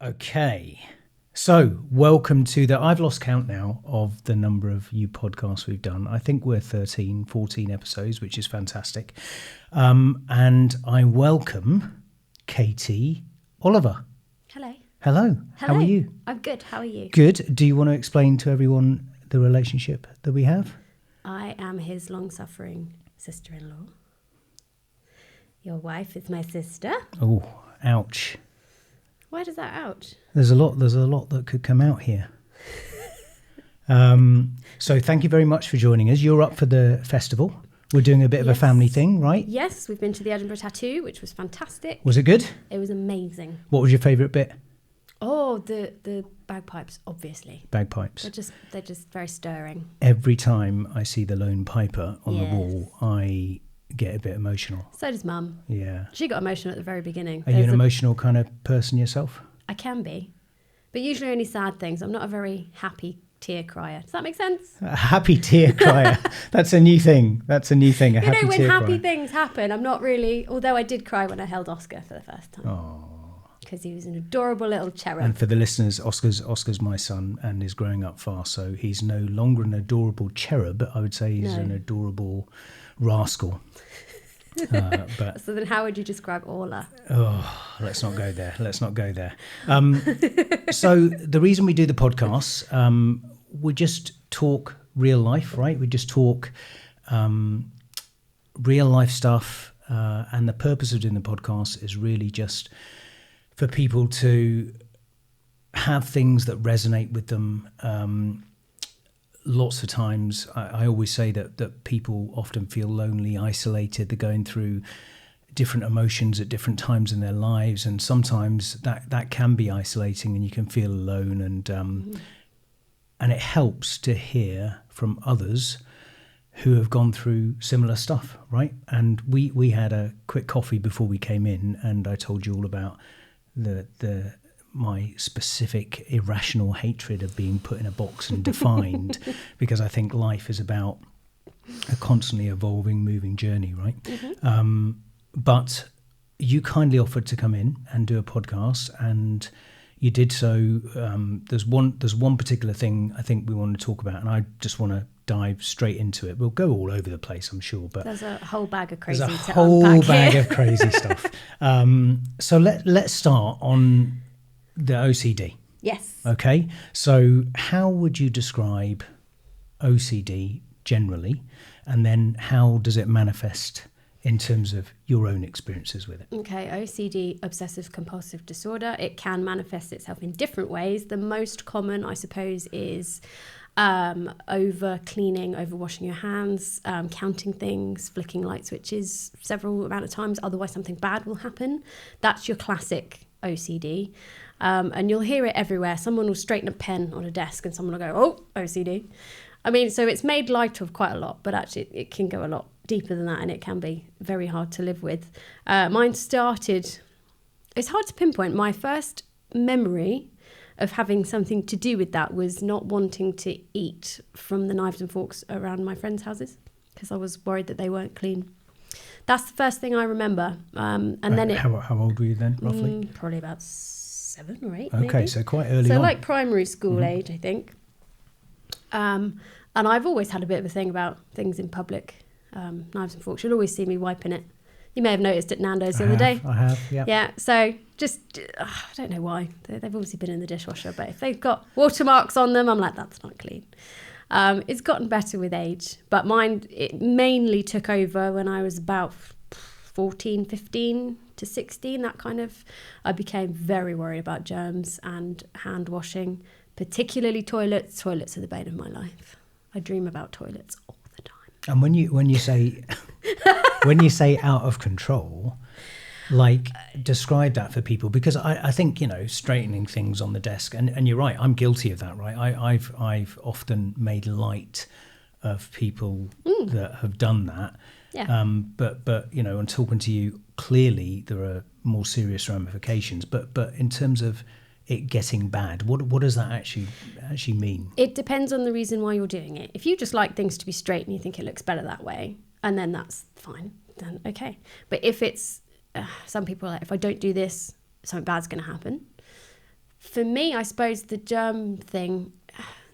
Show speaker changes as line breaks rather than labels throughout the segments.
Okay, so welcome to I've lost count now of the number of you podcasts we've done. I think we're 13, 14 episodes, which is fantastic. And I welcome Katy Oliver.
Hello.
Hello. How are you?
I'm good. How are you?
Good. Do you want to explain to everyone the relationship that we have?
I am his long-suffering sister-in-law. Your wife is my sister.
Oh, ouch.
Why does that ouch?
There's a lot that could come out here. So thank you very much for joining us. You're up for the festival. We're doing a bit of a family thing, right?
Yes, we've been to the Edinburgh Tattoo, which was fantastic.
Was it good?
It was amazing.
What was your favourite bit?
Oh, the bagpipes, obviously.
Bagpipes.
They're just very stirring.
Every time I see the lone piper on the wall, I get a bit emotional.
So does Mum.
Yeah.
She got emotional at the very beginning.
Are you an emotional kind of person yourself?
I can be. But usually only sad things. I'm not a very happy tear crier. Does that make sense?
A happy tear crier. That's a new thing. A
You know,
happy
when
tear
happy
crier.
things happen, I'm not really... Although I did cry when I held Oscar for the first time.
Oh.
Because he was an adorable little cherub.
And for the listeners, Oscar's my son and is growing up fast, so he's no longer an adorable cherub. I would say he's an adorable rascal. But
so then how would you describe Orla?
Oh, let's not go there. So the reason we do the podcasts, we just talk real life, right? We just talk real life stuff. And the purpose of doing the podcast is really just for people to have things that resonate with them. Lots of times, I always say that people often feel lonely, isolated. They're going through different emotions at different times in their lives, and sometimes that can be isolating, and you can feel alone. And it helps to hear from others who have gone through similar stuff, right? And we had a quick coffee before we came in, and I told you all about my specific irrational hatred of being put in a box and defined, because I think life is about a constantly evolving, moving journey, right? Mm-hmm. But you kindly offered to come in and do a podcast, and you did so. There's one particular thing I think we want to talk about, and I just want to dive straight into it. We'll go all over the place, I'm sure, but
there's a whole bag of crazy
there's a whole bag
here.
of crazy stuff. So let's start on the OCD.
Yes.
Okay. So how would you describe OCD generally, and then how does it manifest in terms of your own experiences with it?
Okay, OCD, obsessive compulsive disorder. It can manifest itself in different ways. The most common, I suppose, is over cleaning, over washing your hands, counting things, flicking light switches several amount of times. Otherwise, something bad will happen. That's your classic OCD. And you'll hear it everywhere. Someone will straighten a pen on a desk and someone will go, oh, OCD. I mean, so it's made light of quite a lot, but actually it can go a lot deeper than that, and it can be very hard to live with. Mine started, it's hard to pinpoint. My first memory of having something to do with that was not wanting to eat from the knives and forks around my friends' houses because I was worried that they weren't clean. That's the first thing I remember. Then
how old were you then, roughly?
Probably about 7 or 8.
Okay,
maybe.
so quite early
so
on.
Like primary school age, I think. And I've always had a bit of a thing about things in public. Knives and forks. You'll always see me wiping it. You may have noticed at Nando's the other day.
I have, yeah.
Yeah, so just, I don't know why. They've obviously been in the dishwasher, but if they've got watermarks on them, I'm like, that's not clean. It's gotten better with age, but mine, it mainly took over when I was about 14, 15 to 16, that kind of, I became very worried about germs and hand washing, particularly toilets. Toilets are the bane of my life. I dream about toilets all the time.
And when you say when you say out of control, like describe that for people, because I think, you know, straightening things on the desk, and you're right, I'm guilty of that, right? I've often made light of people that have done that.
Yeah.
But you know, and talking to you, clearly there are more serious ramifications. But in terms of it getting bad, what does that actually mean?
It depends on the reason why you're doing it. If you just like things to be straight and you think it looks better that way, and then that's fine, then okay. But if it's some people are like, if I don't do this, something bad's going to happen. for me, I suppose the germ thing,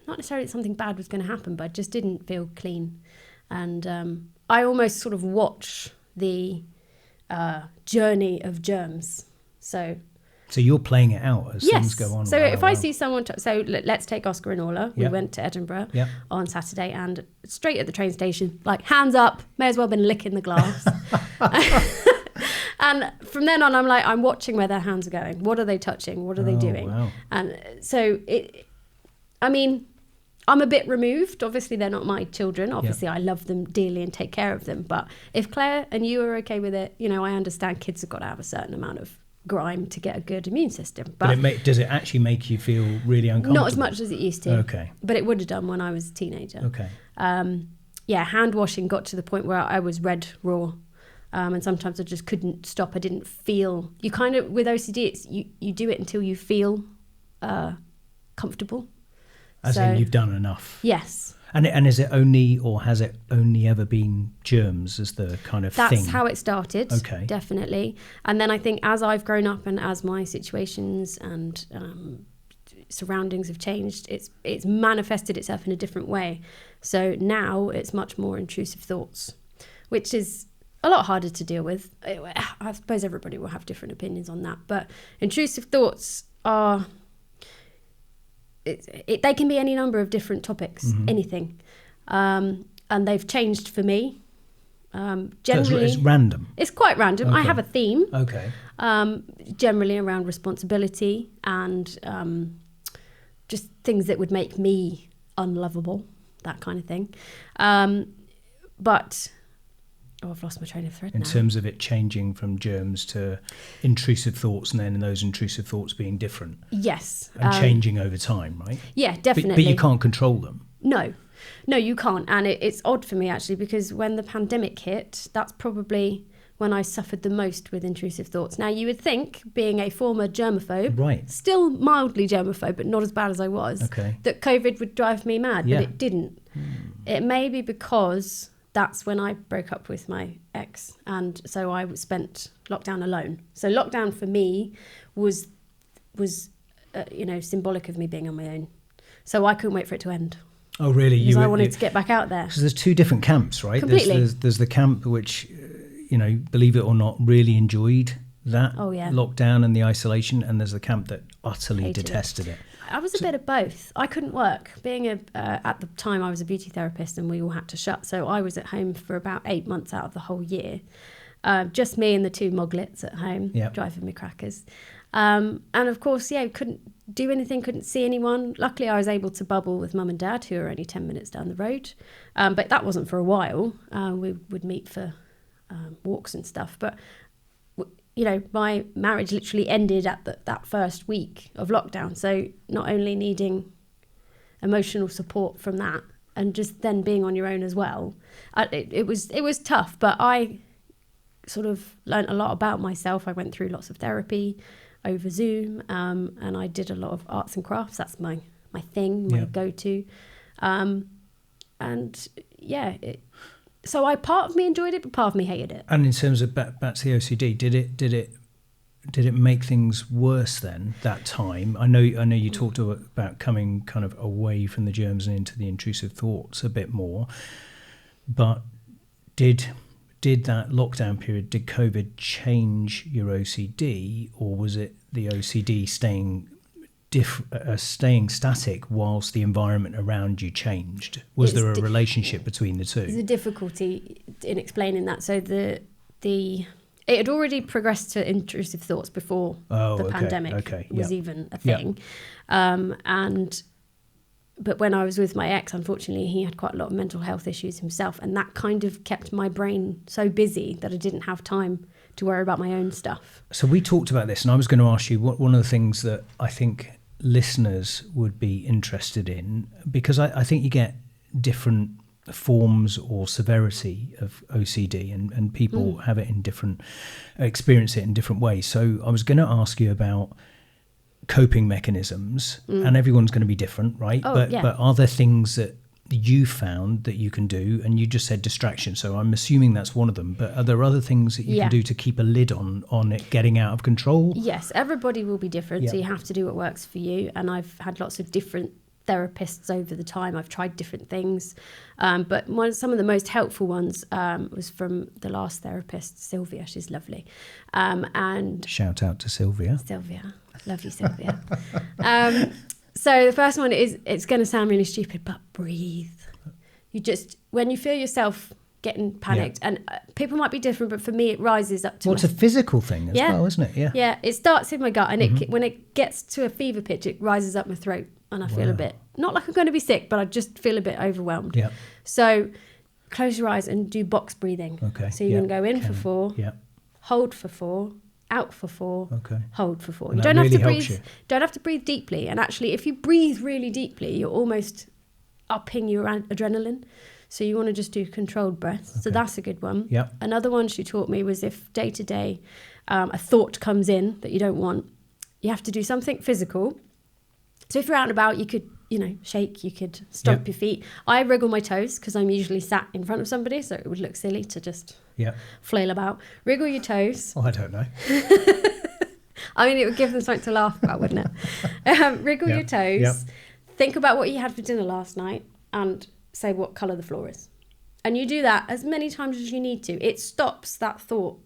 not necessarily that something bad was going to happen, but I just didn't feel clean. And I almost sort of watch the journey of germs. So
you're playing it out as things go on.
So if I see someone, so let's take Oscar and Orla. We went to Edinburgh on Saturday, and straight at the train station, like, hands up, may as well have been licking the glass. And from then on, I'm watching where their hands are going. What are they touching? What are they doing?
Wow.
And so I'm a bit removed. Obviously, they're not my children. Obviously, I love them dearly and take care of them. But if Claire and you are okay with it, I understand kids have got to have a certain amount of grime to get a good immune system. But
does it actually make you feel really uncomfortable?
Not as much as it used to.
Okay.
But it would have done when I was a teenager.
Okay.
Hand washing got to the point where I was red raw. And sometimes I just couldn't stop. I didn't feel... You kind of, with OCD, it's you do it until you feel comfortable.
As in you've done enough.
Yes.
And is it only, or has it only ever been germs as the kind of thing?
That's how it started.
Okay.
Definitely. And then I think as I've grown up and as my situations and surroundings have changed, it's manifested itself in a different way. So now it's much more intrusive thoughts, which is a lot harder to deal with. I suppose everybody will have different opinions on that, but intrusive thoughts are... they can be any number of different topics, anything. And they've changed for me. Generally,
it's random.
It's quite random.
Okay.
I have a theme.
Okay.
Generally around responsibility and just things that would make me unlovable, that kind of thing. But I've lost my train of thread
in terms of it changing from germs to intrusive thoughts, and then those intrusive thoughts being different.
Yes.
And changing over time, right?
Yeah, definitely.
But you can't control them.
No, you can't. And it's odd for me, actually, because when the pandemic hit, that's probably when I suffered the most with intrusive thoughts. Now, you would think, being a former germaphobe,
right,
still mildly germaphobe, but not as bad as I was, that COVID would drive me mad, but it didn't. It may be because... that's when I broke up with my ex, and so I spent lockdown alone. So lockdown for me was symbolic of me being on my own. So I couldn't wait for it to end.
Oh, really?
Because I wanted to get back out there.
So there's two different camps, right?
Completely.
There's the camp which, believe it or not, really enjoyed that lockdown and the isolation, and there's the camp that utterly detested it.
I was a bit of both. I couldn't work. Being at the time, I was a beauty therapist and we all had to shut. So I was at home for about 8 months out of the whole year. Just me and the two moglets at home, driving me crackers. And of course, couldn't do anything, couldn't see anyone. Luckily, I was able to bubble with mum and dad, who are only 10 minutes down the road. But that wasn't for a while. We would meet for walks and stuff. But my marriage literally ended at that first week of lockdown. So not only needing emotional support from that and just then being on your own as well, it was tough. But I sort of learned a lot about myself. I went through lots of therapy over Zoom, and I did a lot of arts and crafts. That's my thing, my go-to. So part of me enjoyed it, but part of me hated it.
And in terms of back to the OCD, did it make things worse then, that time? I know you talked about coming kind of away from the germs and into the intrusive thoughts a bit more, but did that lockdown period, did COVID change your OCD, or was it the OCD staying static whilst the environment around you changed? Was there a relationship between the two?
There's a difficulty in explaining that. So it had already progressed to intrusive thoughts before the pandemic was even a thing. But when I was with my ex, unfortunately, he had quite a lot of mental health issues himself, and that kind of kept my brain so busy that I didn't have time to worry about my own stuff. So
we talked about this, and I was going to ask you one of the things that I think listeners would be interested in, because I think you get different forms or severity of OCD, and people have it in experience it in different ways. So I was going to ask you about coping mechanisms, and everyone's going to be different, right? But are there things that you found that you can do? And you just said distraction, so I'm assuming that's one of them, but are there other things that you can do to keep a lid on it getting out of control?
Yes, everybody will be different, so you have to do what works for you. And I've had lots of different therapists over the time. I've tried different things, but some of the most helpful ones was from the last therapist, Sylvia. She's lovely, and
shout out to Sylvia.
Love you, Sylvia. So the first one is, it's going to sound really stupid, but breathe. You just, when you feel yourself getting panicked, and people might be different, but for me it rises up to
it's a physical thing as well, isn't it?
Yeah, it starts in my gut, and when it gets to a fever pitch, it rises up my throat, and I feel a bit, not like I'm going to be sick, but I just feel a bit overwhelmed. So close your eyes and do box breathing. So you're going to go in for 4, hold for 4, out for 4, hold for 4. You don't have to breathe. Don't have to breathe deeply. And actually, if you breathe really deeply, you're almost upping your adrenaline. So you want to just do controlled breaths. So that's a good one. Another one she taught me was, if day to day a thought comes in that you don't want, you have to do something physical. So if you're out and about, you could, shake, you could stomp your feet. I wriggle my toes because I'm usually sat in front of somebody, so it would look silly to just flail about. Wriggle your toes.
Oh, I don't know.
I mean, it would give them something to laugh about, wouldn't it? Wriggle your toes. Think about what you had for dinner last night and say what colour the floor is. And you do that as many times as you need to. It stops that thought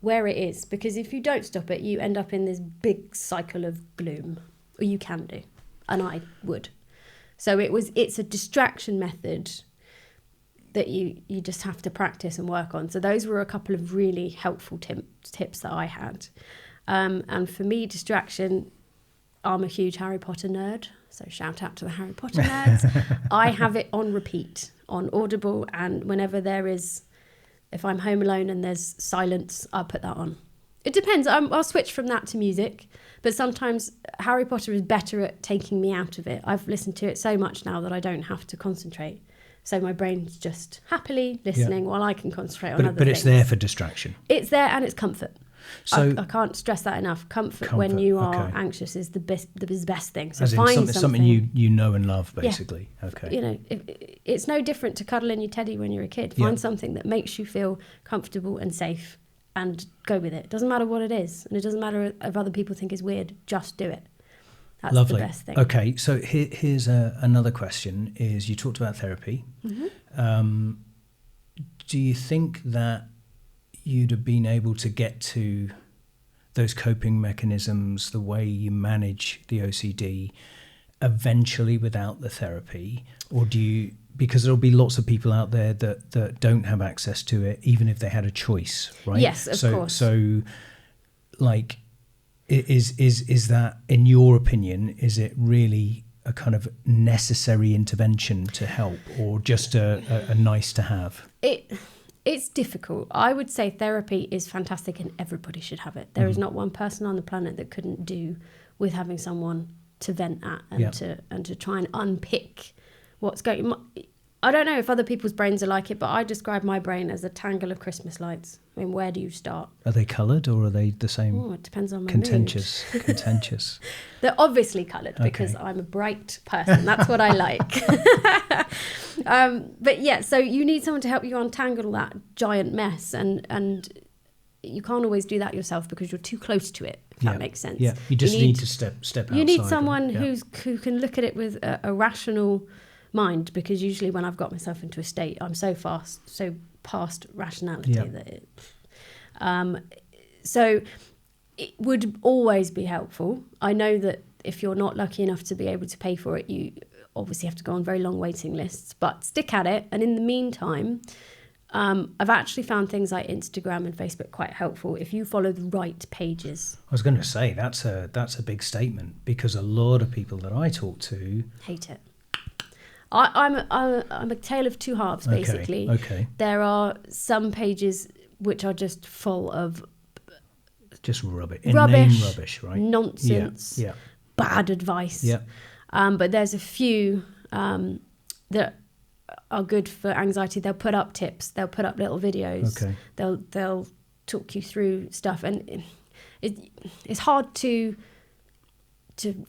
where it is, because if you don't stop it, you end up in this big cycle of gloom. Or you can do, and I would. So it's a distraction method that you just have to practice and work on. So those were a couple of really helpful tips that I had. And for me, distraction, I'm a huge Harry Potter nerd, so shout out to the Harry Potter nerds. I have it on repeat on Audible, and whenever if I'm home alone and there's silence, I'll put that on. It depends. I'll switch from that to music, but sometimes Harry Potter is better at taking me out of it. I've listened to it so much now that I don't have to concentrate. So my brain's just happily listening while I can concentrate on other things. But
it's there for distraction.
It's there, and it's comfort.
So
I can't stress that enough. Comfort when you are anxious is the best thing. So
as
find
something you know and love, basically. Okay.
It's no different to cuddling your teddy when you're a kid. Find something that makes you feel comfortable and safe, and go with it. It doesn't matter what it is, and it doesn't matter if other people think it's weird. Just do it. That's
lovely.
The best thing.
Okay, so here's another question. Is you talked about therapy. Do you think that you'd have been able to get to those coping mechanisms, the way you manage the OCD, eventually without the therapy? Or do you, because there'll be lots of people out there that don't have access to it, even if they had a choice, right?
Yes, of course.
So, like, is that, in your opinion, is it really a kind of necessary intervention to help, or just a nice to have?
It's difficult. I would say therapy is fantastic and everybody should have it. There is not one person on the planet that couldn't do with having someone to vent at and to try and unpick what's going on. I don't know if other people's brains are like it, but I describe my brain as a tangle of Christmas lights. I mean, where do you start?
Are they coloured, or are they the same?
Oh, it depends on my
Contentious.
They're obviously coloured because I'm a bright person. That's what I like. But yeah, so you need someone to help you untangle that giant mess, and you can't always do that yourself because you're too close to it, if that makes sense.
Yeah, you need to step outside.
You need someone who can look at it with a rational mind, because usually when I've got myself into a state, I'm so past rationality that so it would always be helpful. I know that if you're not lucky enough to be able to pay for it, you obviously have to go on very long waiting lists, but stick at it. And in the meantime, I've actually found things like Instagram and Facebook quite helpful if you follow the right pages.
I was going to say that's a big statement, because a lot of people that I talk to
hate it. I'm a tale of two halves, basically.
Okay.
There are some pages which are just full of
just rubbish, right?
Nonsense, bad advice.
Yeah.
But there's a few that are good for anxiety. They'll put up tips. They'll put up little videos.
Okay.
They'll talk you through stuff, and it's hard to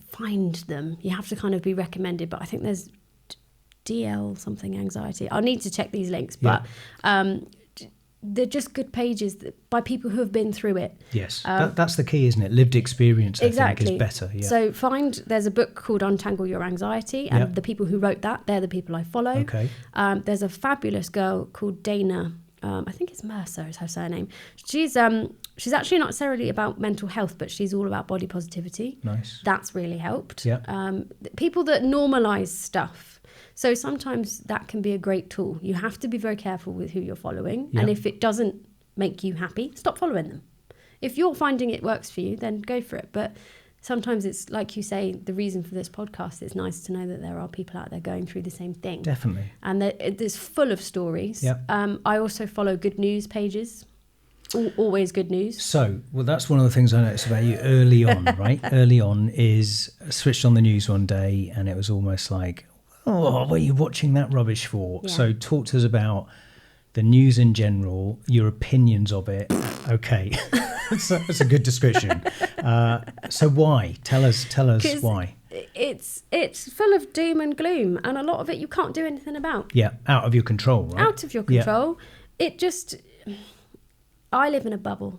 find them. You have to kind of be recommended. But I think there's DL something anxiety. I'll need to check these links, but they're just good pages by people who have been through it.
Yes, that's the key, isn't it? Lived experience, I think, is better. Yeah.
So there's a book called Untangle Your Anxiety, and the people who wrote that, they're the people I follow.
Okay.
There's a fabulous girl called Dana, I think it's Mercer is her surname. She's actually not necessarily about mental health, but she's all about body positivity.
Nice.
That's really helped.
Yeah.
People that normalize stuff. So sometimes that can be a great tool. You have to be very careful with who you're following.
Yeah.
And if it doesn't make you happy, stop following them. If you're finding it works for you, then go for it. But sometimes it's like you say, the reason for this podcast, it's nice to know that there are people out there going through the same thing.
Definitely.
And it's full of stories.
Yeah.
I also follow good news pages. Always good news.
So, well, that's one of the things I noticed about you early on, right? Early on is I switched on the news one day and it was almost like, oh, what are you watching that rubbish for?
Yeah.
So talk to us about the news in general, your opinions of it. Okay, that's a good description. So why? Tell us why.
It's full of doom and gloom, and a lot of it you can't do anything about.
Yeah, out of your control, right?
Out of your control. Yeah. I live in a bubble.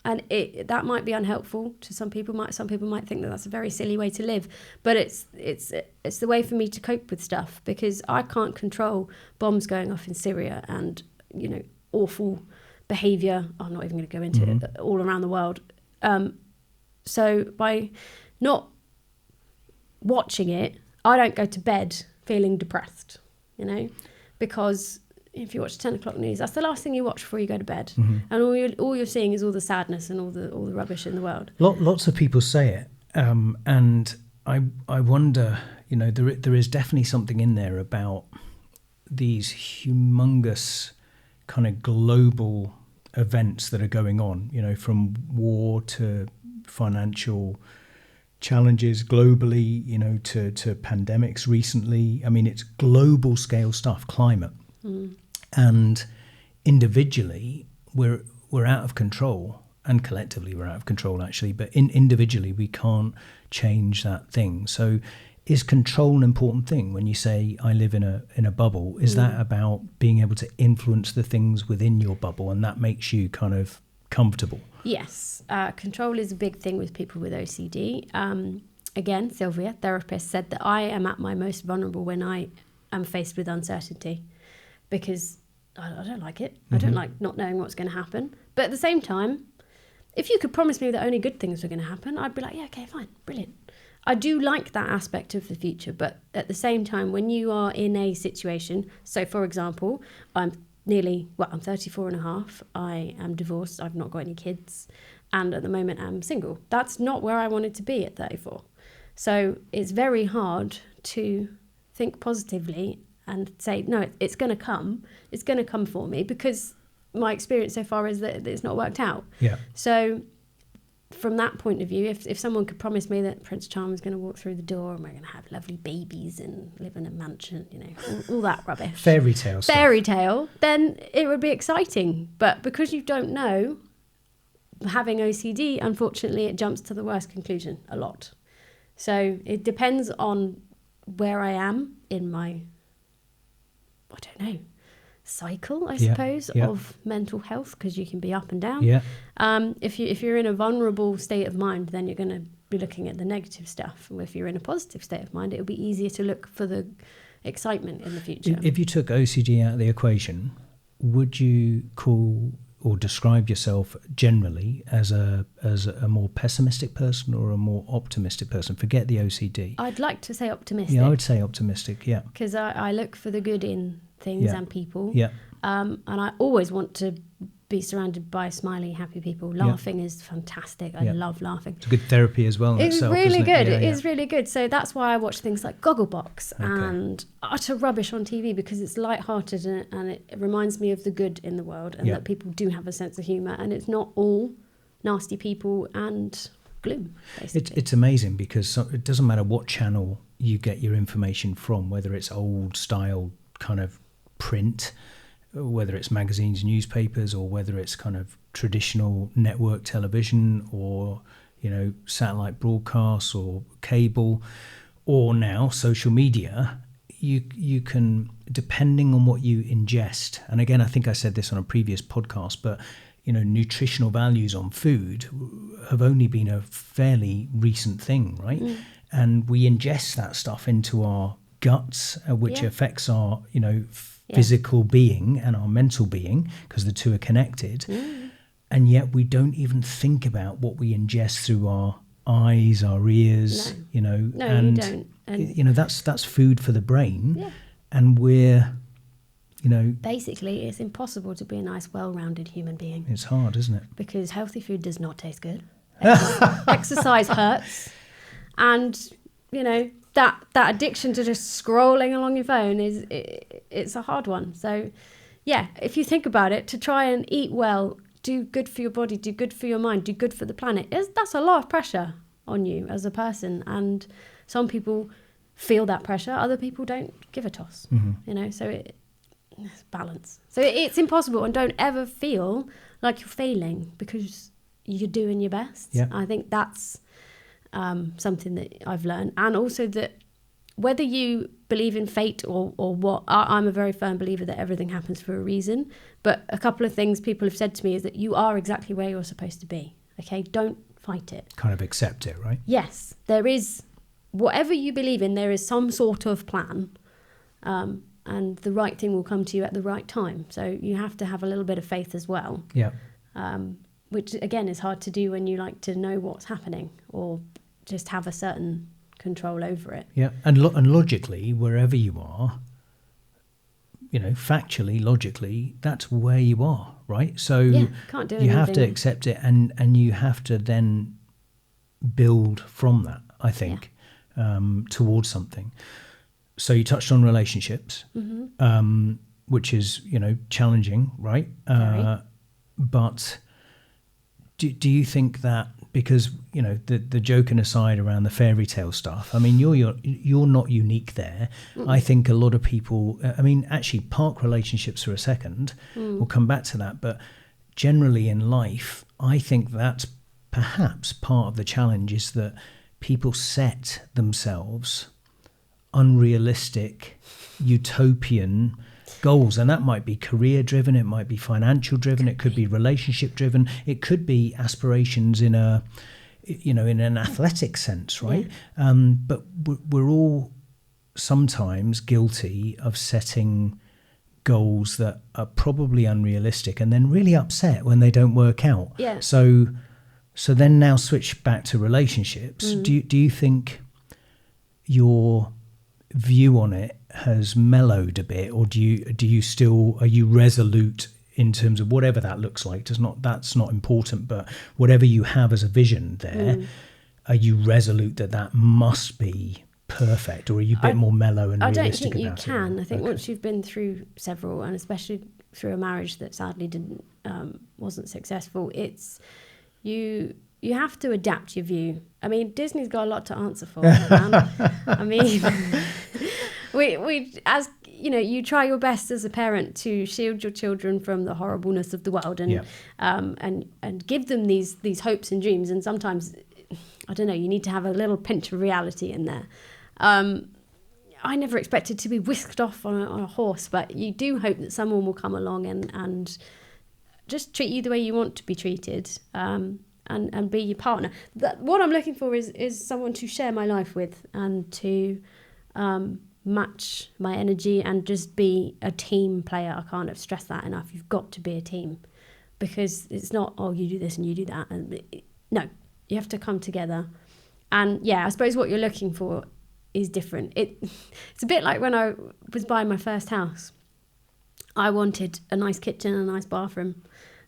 And that might be unhelpful to some people. Some people might think that that's a very silly way to live, but it's the way for me to cope with stuff, because I can't control bombs going off in Syria and awful behaviour. I'm not even going to go into it, all around the world. So by not watching it, I don't go to bed feeling depressed, because if you watch 10 o'clock news, that's the last thing you watch before you go to bed. And all you're seeing is all the sadness and all the rubbish in the world.
Lots of people say it, and I wonder, there is definitely something in there about these humongous kind of global events that are going on, from war to financial challenges globally, to pandemics recently. I mean, it's global scale stuff, climate. And individually, we're out of control, and collectively we're out of control, actually. But individually, we can't change that thing. So, is control an important thing? When you say I live in a bubble, is that about being able to influence the things within your bubble, and that makes you kind of comfortable?
Yes, control is a big thing with people with OCD. Again, Sylvia, therapist, said that I am at my most vulnerable when I am faced with uncertainty. Because I don't like it. I don't like not knowing what's going to happen. But at the same time, if you could promise me that only good things were going to happen, I'd be like, yeah, okay, fine, brilliant. I do like that aspect of the future. But at the same time, when you are in a situation, so for example, I'm 34 and a half. I am divorced. I've not got any kids. And at the moment, I'm single. That's not where I wanted to be at 34. So it's very hard to think positively and say, no, it's going to come. It's going to come for me, because my experience so far is that it's not worked out. Yeah. So from that point of view, if someone could promise me that Prince Charming is going to walk through the door and we're going to have lovely babies and live in a mansion, all that rubbish. Fairy tale, then it would be exciting. But because you don't know, having OCD, unfortunately, it jumps to the worst conclusion a lot. So it depends on where I am in my cycle, I suppose, of mental health, because you can be up and down. Yeah. If you're in a vulnerable state of mind, then you're going to be looking at the negative stuff. If you're in a positive state of mind, it'll be easier to look for the excitement in the future. If you took OCD out of the equation, would you call or describe yourself generally as a more pessimistic person or a more optimistic person? Forget the OCD. I'd like to say optimistic. Yeah, I would say optimistic, yeah. Because I look for the good in things and people. Yeah. And I always want to be surrounded by smiley, happy people. Laughing is fantastic. I love laughing. It's good therapy as well in itself, really good. It is really good. So that's why I watch things like Gogglebox and utter rubbish on TV, because it's lighthearted and it reminds me of the good in the world, and that people do have a sense of humour, and it's not all nasty people and gloom, basically. It's amazing, because it doesn't matter what channel you get your information from, whether it's old style kind of print, whether it's magazines, newspapers, or whether it's kind of traditional network television, or satellite broadcasts or cable, or now social media.
you can, depending on what you ingest, and again, I think I said this on a previous podcast, but nutritional values on food have only been a fairly recent thing, right? And we ingest that stuff into our guts, which affects our physical being and our mental being, because the two are connected. And yet we don't even think about what we ingest through our eyes, our ears,
No,
and
you don't. And
that's food for the brain. And we're
basically, it's impossible to be a nice, well-rounded human being.
It's hard, isn't it?
Because healthy food does not taste good. Exercise hurts. And, that addiction to just scrolling along your phone it's a hard one. So, yeah, if you think about it, to try and eat well, do good for your body, do good for your mind, do good for the planet, that's a lot of pressure on you as a person. And some people feel that pressure, other people don't give a toss. So it's balance. So it's impossible, and don't ever feel like you're failing because you're doing your best. I think that's something that I've learned. And also that whether you believe in fate or what, I'm a very firm believer that everything happens for a reason. But a couple of things people have said to me is that you are exactly where you're supposed to be. Okay, don't fight it.
Kind of accept it, right?
Yes, there is, whatever you believe in, there is some sort of plan. And the right thing will come to you at the right time. So you have to have a little bit of faith as well. Which, again, is hard to do when you like to know what's happening or just have a certain control over it.
And logically, wherever you are, factually, logically, that's where you are, right? So
can't do
you have to
anything.
accept it, and you have to then build from that, I think, towards something. So you touched on relationships, which is, challenging, right? But do you think that, because, the joking aside around the fairy tale stuff, I mean, you're not unique there. I think a lot of people, actually park relationships for a second, we'll come back to that. But generally in life, I think that's perhaps part of the challenge, is that people set themselves unrealistic, utopian goals, and that might be career driven, it might be financial driven, it could be relationship driven, it could be aspirations in an athletic sense, right? But we're all sometimes guilty of setting goals that are probably unrealistic and then really upset when they don't work out. So then now switch back to relationships. Do you think your view on it has mellowed a bit, or are you resolute in terms of whatever that looks like? That's not important, but whatever you have as a vision there, are you resolute that must be perfect, or are you a bit more mellow and realistic about it?
I don't think you can. I think once you've been through several, and especially through a marriage that sadly wasn't successful, it's you have to adapt your view. I mean, Disney's got a lot to answer for. I mean, we as you try your best as a parent to shield your children from the horribleness of the world, and give them these hopes and dreams. And sometimes, I don't know, you need to have a little pinch of reality in there. I never expected to be whisked off on a horse, but you do hope that someone will come along and just treat you the way you want to be treated. And be your partner. What I'm looking for is someone to share my life with, and to match my energy, and just be a team player. I can't stress that enough. You've got to be a team, because it's not, you do this and you do that. No, you have to come together. And I suppose what you're looking for is different. It's a bit like when I was buying my first house. I wanted a nice kitchen, a nice bathroom,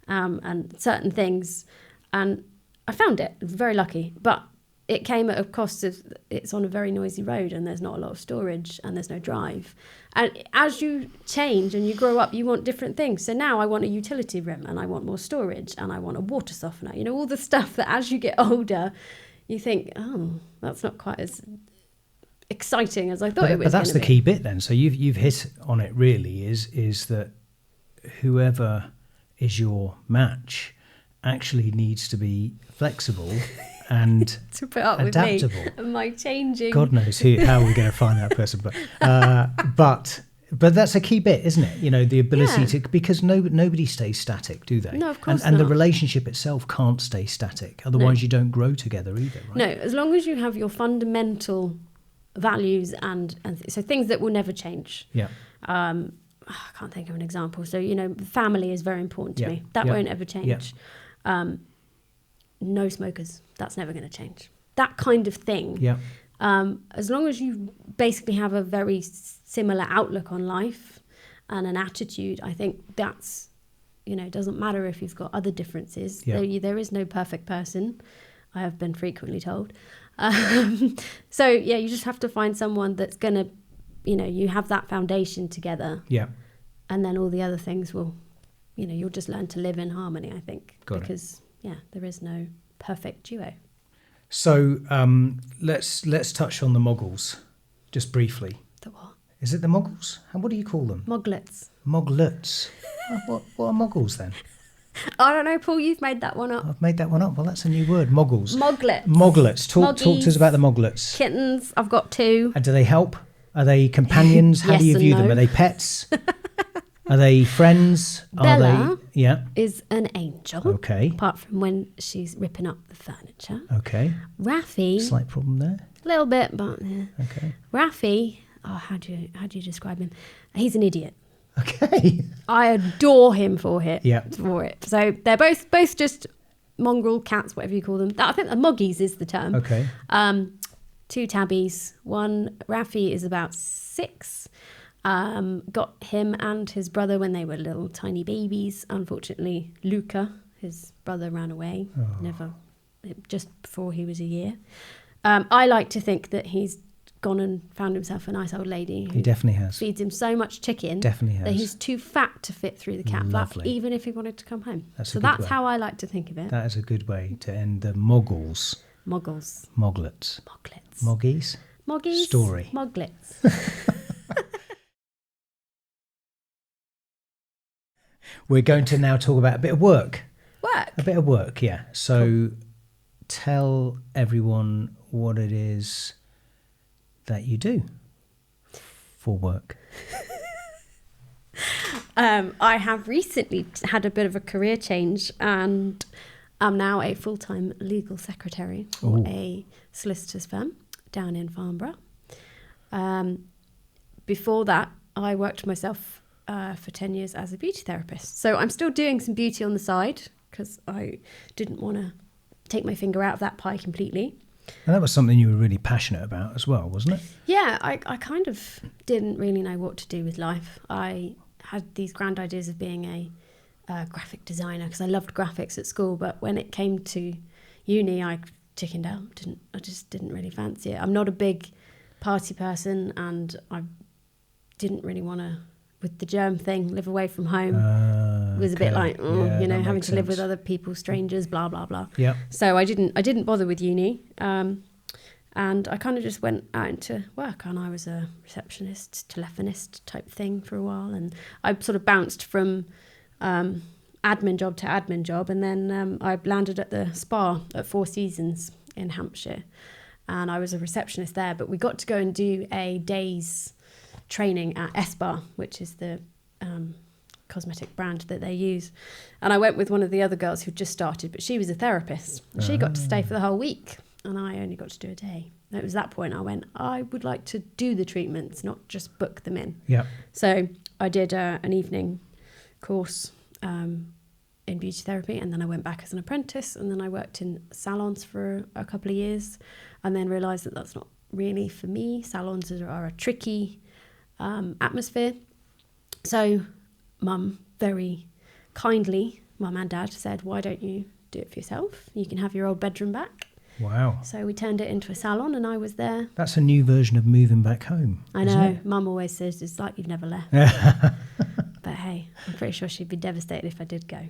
and certain things. And I found it, very lucky, but it came at a cost of, it's on a very noisy road, and there's not a lot of storage, and there's no drive. And as you change and you grow up, you want different things. So now I want a utility room, and I want more storage, and I want a water softener, all the stuff that as you get older, you think, that's not quite as exciting as I thought it was.
But that's the key bit then. So you've hit on it really, is that whoever is your match actually needs to be flexible and
to put up
adaptable.
with me and my changing.
God knows how we're going to find that person, but that's a key bit, isn't it? You know, the ability to, because nobody stays static, do they?
No, of course
and
not.
the relationship itself can't stay static. Otherwise, you don't grow together either, right?
No, as long as you have your fundamental values and so things that will never change.
Yeah.
I can't think of an example. So, you know, family is very important to me. That won't ever change. Yeah. No smokers. That's never going to change. That kind of thing.
Yeah.
As long as you basically have a very similar outlook on life and an attitude, I think that's, you know, it doesn't matter if you've got other differences.
Yeah.
There is no perfect person, I have been frequently told. So, yeah, you just have to find someone that's going to, you know, you have that foundation together.
Yeah.
And then all the other things will, you know, you'll just learn to live in harmony, I think.
Because,
there is no perfect duo.
So let's touch on the moggles, just briefly.
The what?
Is it the moggles? What do you call them?
Moglets.
Moglets. What are moggles then?
I don't know, Paul, you've made that one up.
I've made that one up. Well, that's a new word, moggles.
Moglets.
Moglets. Talk to us about the moglets.
Kittens, I've got 2.
And do they help? Are they companions? How
Yes
do you
and
view
no.
them? Are they pets? Are they friends?
Bella
Yeah.
is an angel.
Okay.
Apart from when she's ripping up the furniture.
Okay.
Raffi,
Slight problem there.
a little bit, but yeah.
Okay. Raffi,
how do you describe him? He's an idiot.
Okay.
I adore him for it.
Yeah.
For it. So they're both just mongrel cats, whatever you call them. I think the moggies is the term.
Okay.
2 tabbies. One, Raffi is about 6. Got him and his brother when they were little tiny babies. Unfortunately, Luca, his brother, ran away. Just before he was a year. I like to think that he's gone and found himself a nice old lady.
He definitely has.
Feeds him so much chicken.
Definitely has.
That he's too fat to fit through the cat flap,
Lovely.
even if he wanted to come home.
That's
that's how I like to think of it.
That is a good way to end the moggles.
Moggles.
Moglets.
Moglets.
Moggies.
Moggies.
Story.
Moglets.
We're going to now talk about a bit of work.
Work.
A bit of work, yeah. So tell everyone what it is that you do for work.
I have recently had a bit of a career change and I'm now a full-time legal secretary for a solicitor's firm down in Farnborough. Before that, I worked myself for 10 years as a beauty therapist. So I'm still doing some beauty on the side because I didn't want to take my finger out of that pie completely.
And that was something you were really passionate about as well, wasn't it?
Yeah, I kind of didn't really know what to do with life. I had these grand ideas of being a graphic designer because I loved graphics at school, but when it came to uni, I chickened out. I just didn't really fancy it. I'm not a big party person, and I didn't really want to, with the germ thing, live away from home. It was a bit like, having to live with other people, strangers, blah blah blah.
Yeah.
So I didn't bother with uni, and I kind of just went out into work, and I was a receptionist, telephonist type thing for a while, and I sort of bounced from admin job to admin job, and then I landed at the spa at Four Seasons in Hampshire, and I was a receptionist there. But we got to go and do a day's training at Spa, which is the cosmetic brand that they use, and I went with one of the other girls who just started, but she was a therapist, and she got to stay for the whole week, and I only got to do a day. It was that point I went, I would like to do the treatments, not just book them in.
Yeah.
So I did an evening course in beauty therapy, and then I went back as an apprentice, and then I worked in salons for a couple of years, and then realised that that's not really for me. Salons are a tricky atmosphere. So Mum, very kindly, Mum and Dad said, why don't you do it for yourself? You can have your old bedroom back.
Wow.
So we turned it into a salon, and I was there.
That's a new version of moving back home.
I
isn't
know.
it?
Mum always says it's like you've never left. But hey, I'm pretty sure she'd be devastated if I did go.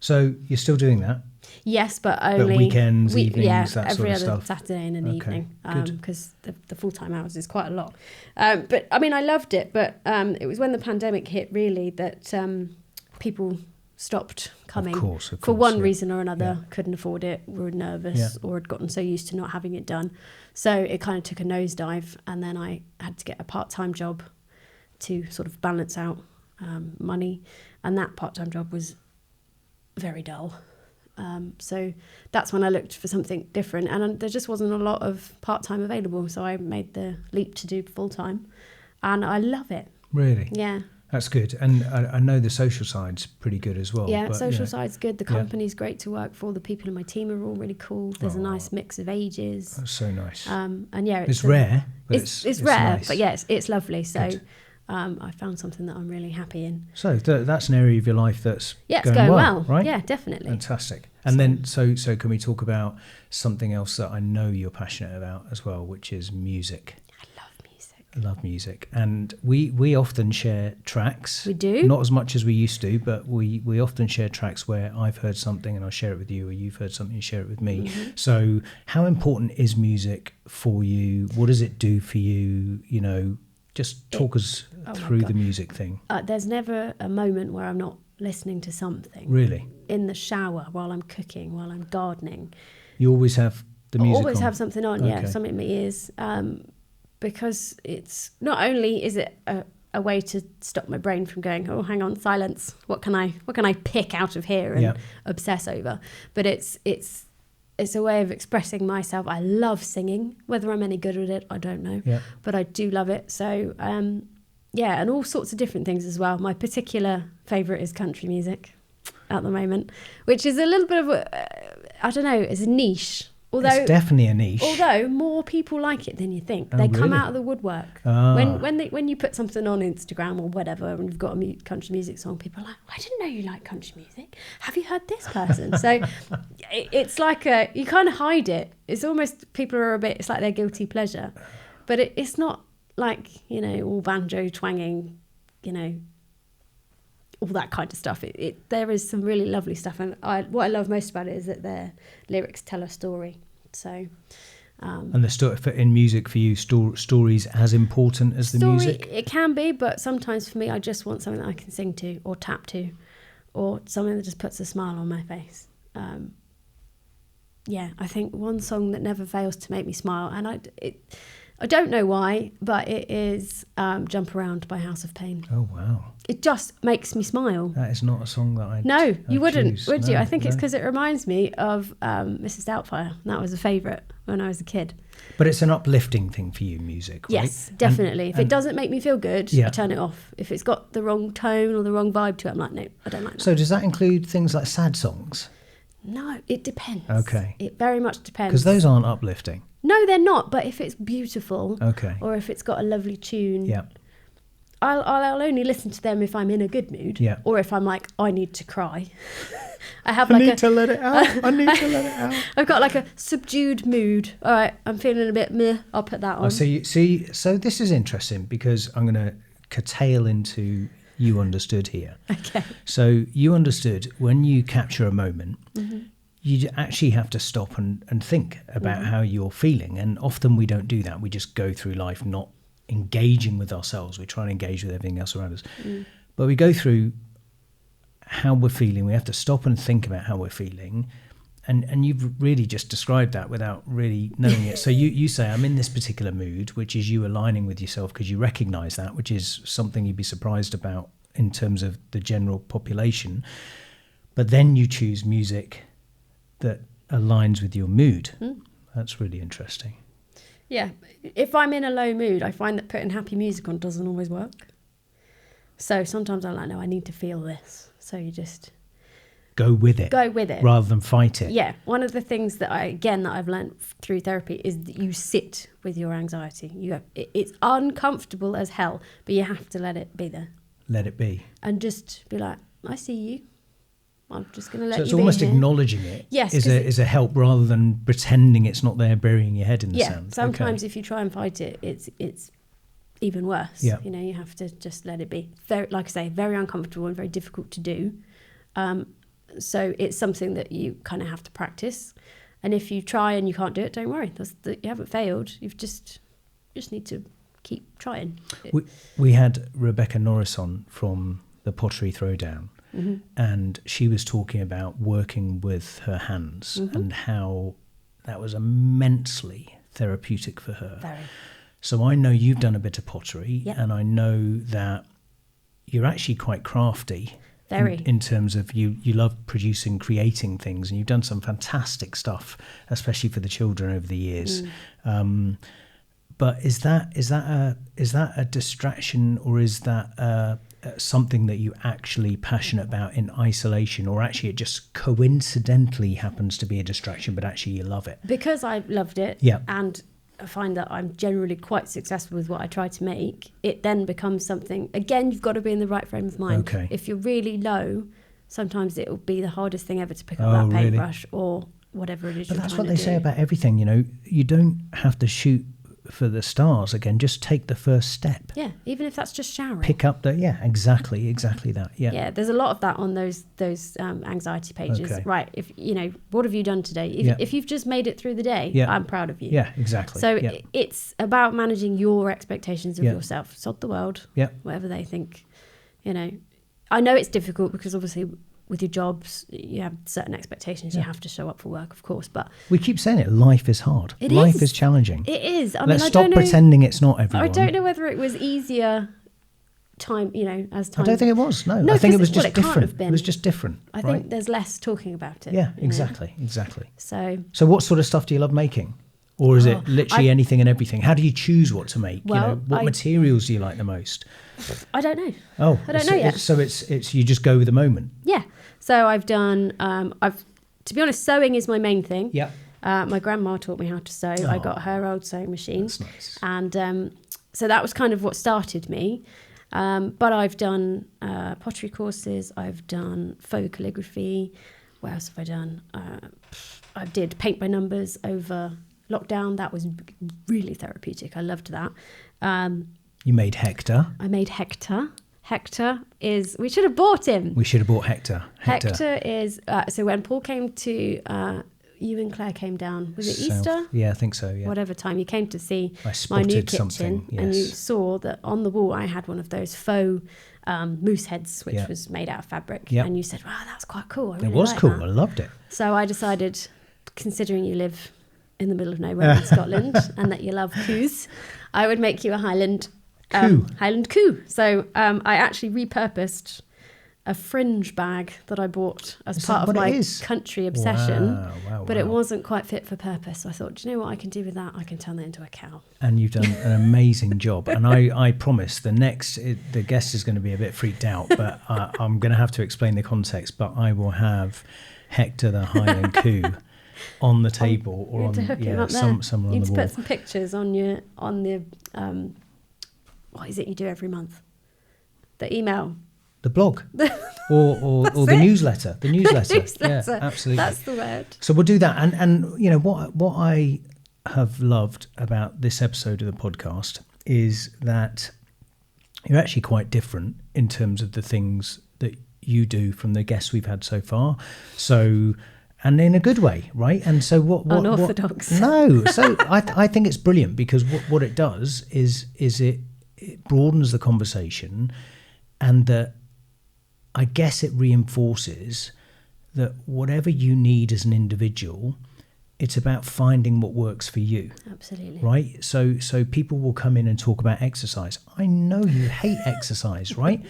So you're still doing that?
Yes, but only
weekends, evenings, that
every
sort of
other
stuff.
Saturday and an evening,
good.
because the full-time hours is quite a lot. But I mean, I loved it, but it was when the pandemic hit really that people stopped coming.
Of course,
for one
yeah.
reason or another.
Yeah.
Couldn't afford it, were nervous,
Yeah.
or had gotten so used to not having it done. So it kind of took a nosedive, and then I had to get a part-time job to sort of balance out money, and that part-time job was very dull. So that's when I looked for something different, and there just wasn't a lot of part-time available, so I made the leap to do full-time, and I love it.
Really?
Yeah.
That's good. And I know the social side's pretty good as well.
Yeah,
but,
social side's good. The
Yeah.
company's great to work for. The people in my team are all really cool. There's a nice mix of ages.
That's so nice.
And yeah,
it's rare, but
it's rare,
nice.
but yeah, it's lovely. So
Good.
I found something that I'm really happy in.
So that's an area of your life that's
Yeah, it's going well.
right?
Yeah, definitely.
Fantastic. And then, so can we talk about something else that I know you're passionate about as well, which is music? I love music. And we often share tracks.
We do.
Not as much as we used to, but we often share tracks where I've heard something and I'll share it with you, or you've heard something and share it with me.
Mm-hmm.
So how important is music for you? What does it do for you? You know, just talk us through the music thing.
There's never a moment where I'm not listening to something.
Really?
In the shower, while I'm cooking, while I'm gardening.
You always have the music on?
Always have something on, yeah,
Okay.
something in my ears. Because it's not only is it a way to stop my brain from going, oh, hang on, silence. What can I pick out of here and obsess over? But it's a way of expressing myself. I love singing. Whether I'm any good at it, I don't know.
Yeah.
But I do love it. So yeah, and all sorts of different things as well. My particular favourite is country music at the moment, which is a little bit of I don't know, it's a niche. Although,
it's definitely a niche.
Although more people like it than you think.
Oh,
They come
really?
out of the woodwork.
Ah.
When you put something on Instagram or whatever and you've got a country music song, people are like, I didn't know you like country music. Have you heard this person? So it's like you kind of hide it. It's almost, people are it's like their guilty pleasure. But it's not like, you know, all banjo twanging, you know, all that kind of stuff. There is some really lovely stuff, and what I love most about it is that their lyrics tell a story. So,
and the story in music for you, stories as important as the music.
It can be, but sometimes for me, I just want something that I can sing to or tap to, or something that just puts a smile on my face. Yeah, I think one song that never fails to make me smile, and I don't know why, but it is Jump Around by House of Pain.
Oh, wow.
It just makes me smile.
That is not a song that I'd
No, you wouldn't,
choose.
would you?
No,
I think it's
no.
because it reminds me of Mrs. Doubtfire. That was a favourite when I was a kid.
But it's an uplifting thing for you, music, right?
Yes, definitely. If it doesn't make me feel good,
Yeah.
I turn it off. If it's got the wrong tone or the wrong vibe to it, I'm like, no, I don't like that.
So does that include things like sad songs?
No, it depends.
Okay.
It very much depends.
Because those aren't uplifting.
No, they're not. But if it's beautiful,
Okay.
or if it's got a lovely tune,
Yeah.
I'll only listen to them if I'm in a good mood,
Yeah.
or if I'm like, I need to cry. I
need to let it out. I need to let it out.
I've got like a subdued mood. All right, I'm feeling a bit meh. I'll put that on.
Oh, so this is interesting because I'm going to curtail into You Understood here.
Okay.
So You Understood, when you capture a moment,
Mm-hmm.
you actually have to stop and think about how you're feeling. And often we don't do that. We just go through life not engaging with ourselves. We try and engage with everything else around us. But we go through how we're feeling. We have to stop and think about how we're feeling. And you've really just described that without really knowing it. So you say, I'm in this particular mood, which is you aligning with yourself because you recognise that, which is something you'd be surprised about in terms of the general population. But then you choose music that aligns with your mood. That's really interesting.
Yeah, if I'm in a low mood, I find that putting happy music on doesn't always work. So sometimes I'm like, no, I need to feel this. So you just
Go with it.
go with it.
Rather than fight it.
Yeah, one of the things that I've learned through therapy is that you sit with your anxiety. It's uncomfortable as hell, but you have to let it be there
Let it be.
and just be like, I see you. I'm just going to let
So
you
it's
be
almost
here.
acknowledging it
Yes,
is a help rather than pretending it's not there, burying your head in the sand.
Sometimes if you try and fight it, it's even worse.
Yeah.
You know, you have to just let it be. Very, like I say, very uncomfortable and very difficult to do. So it's something that you kind of have to practice. And if you try and you can't do it, don't worry. You haven't failed. You just need to keep trying.
We had Rebecca Norris on from the Pottery Throwdown, and she was talking about working with her hands and how that was immensely therapeutic for her.
Very.
So I know you've done a bit of pottery, and I know that you're actually quite crafty.
Very.
In terms of you love producing, creating things, and you've done some fantastic stuff, especially for the children over the years. But is that a distraction, or is that something that you're actually passionate about in isolation, or actually it just coincidentally happens to be a distraction, but actually you love it?
Because I loved it,
Yeah.
and I find that I'm generally quite successful with what I try to make, it then becomes something, again, you've got to be in the right frame of mind.
Okay.
If you're really low, sometimes it will be the hardest thing ever to pick up that paintbrush or whatever it is.
But
you're
that's
trying
what they
to
say
do.
about everything, you don't have to shoot for the stars. Again, just take the first step.
Yeah, even if that's just showering.
Pick up exactly that.
Yeah, there's a lot of that on those anxiety pages.
Okay.
Right, if what have you done today? If you've just made it through the day, I'm proud of you.
Yeah, exactly.
So it's about managing your expectations of yourself. Sod the world.
Yeah.
Whatever they think. I know it's difficult because obviously with your jobs you have certain expectations. You have to show up for work, of course, but
we keep saying it. Life is hard. Life is challenging.
It is.
Let's stop pretending it's not, everyone.
I don't know whether it was easier time, as time.
I don't think it was. No, I think it was just
it can't
different.
have been.
It was just different.
I think there's less talking about it.
Yeah, exactly.
So
what sort of stuff do you love making? Or is it literally anything and everything? How do you choose what to make?
Well,
what materials do you like the most?
I don't know.
Oh,
I don't know yet.
So it's you just go with the moment.
Yeah. So I've done. To be honest, sewing is my main thing.
Yeah.
My grandma taught me how to sew. I got her old sewing machine.
That's nice.
And so that was kind of what started me. But I've done pottery courses. I've done faux calligraphy. What else have I done? I did paint by numbers over lockdown. That was really therapeutic. I loved that.
You made Hector.
I made Hector. Hector is, we should have bought him.
We should have bought Hector.
Hector is, so when Paul came to, you and Claire came down, was it Easter?
Yeah, I think so, yeah.
Whatever time, you came to see
I
my new
spotted
kitchen,
something, yes.
and you saw that on the wall I had one of those faux moose heads, which
Yeah.
was made out of fabric.
Yeah.
And you said, wow, that's quite cool. I really
It was
like
cool.
that.
I loved it.
So I decided, considering you live in the middle of nowhere in Scotland and that you love coos, I would make you a Highland coo. So I actually repurposed a fringe bag that I bought as part of my country obsession.
Wow,
but it wasn't quite fit for purpose. So I thought, do you know what I can do with that? I can turn that into a cow.
And you've done an amazing job. And I promise the guest is going to be a bit freaked out, but I'm going to have to explain the context. But I will have Hector the Highland coo on the table or on somewhere on the wall.
You need to put some pictures on the what is it you do every month? The email.
The blog. or the newsletter. The newsletter. Yeah, absolutely.
That's the word.
So we'll do that. And what I have loved about this episode of the podcast is that you're actually quite different in terms of the things that you do from the guests we've had so far. So, and in a good way, right? And so what
unorthodox.
No. So I think it's brilliant because what it does is it broadens the conversation, and that I guess it reinforces that whatever you need as an individual, it's about finding what works for you.
Absolutely.
Right? So people will come in and talk about exercise. I know you hate exercise, right?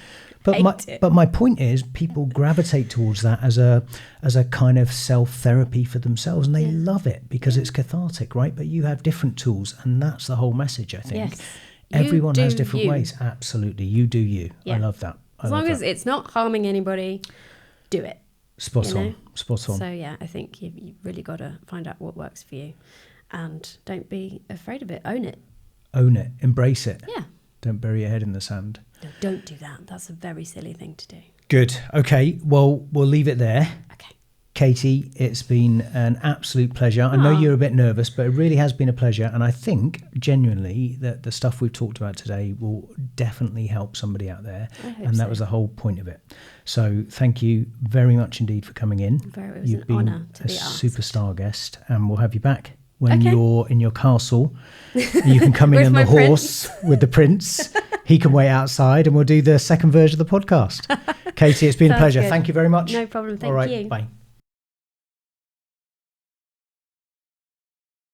But my point is people gravitate towards that as a kind of self-therapy for themselves, and they love it because it's cathartic, right? But you have different tools, and that's the whole message, I think.
Yes.
Everyone has different ways. Absolutely. You do you.
Yeah.
I love that.
As long as it's not harming anybody, do it.
Spot on.
So yeah, I think you've really got to find out what works for you, and don't be afraid of it. Own it.
Own it. Embrace it.
Yeah.
Don't bury your head in the sand.
No, don't do that. That's a very silly thing to do.
Good. Okay. Well, we'll leave it there.
Okay.
Katy, it's been an absolute pleasure. I know you're a bit nervous, but it really has been a pleasure. And I think genuinely that the stuff we've talked about today will definitely help somebody out there. And that was the whole point of it. So thank you very much indeed for coming in.
It was an honour to be asked.
Superstar guest, and we'll have you back when you're in your castle. You can come in on the horse with the prince. He can wait outside, and we'll do the second version of the podcast. Katy, it's been a
Sounds
pleasure.
good.
Thank you very much.
No problem. Thank
All right,
you.
bye.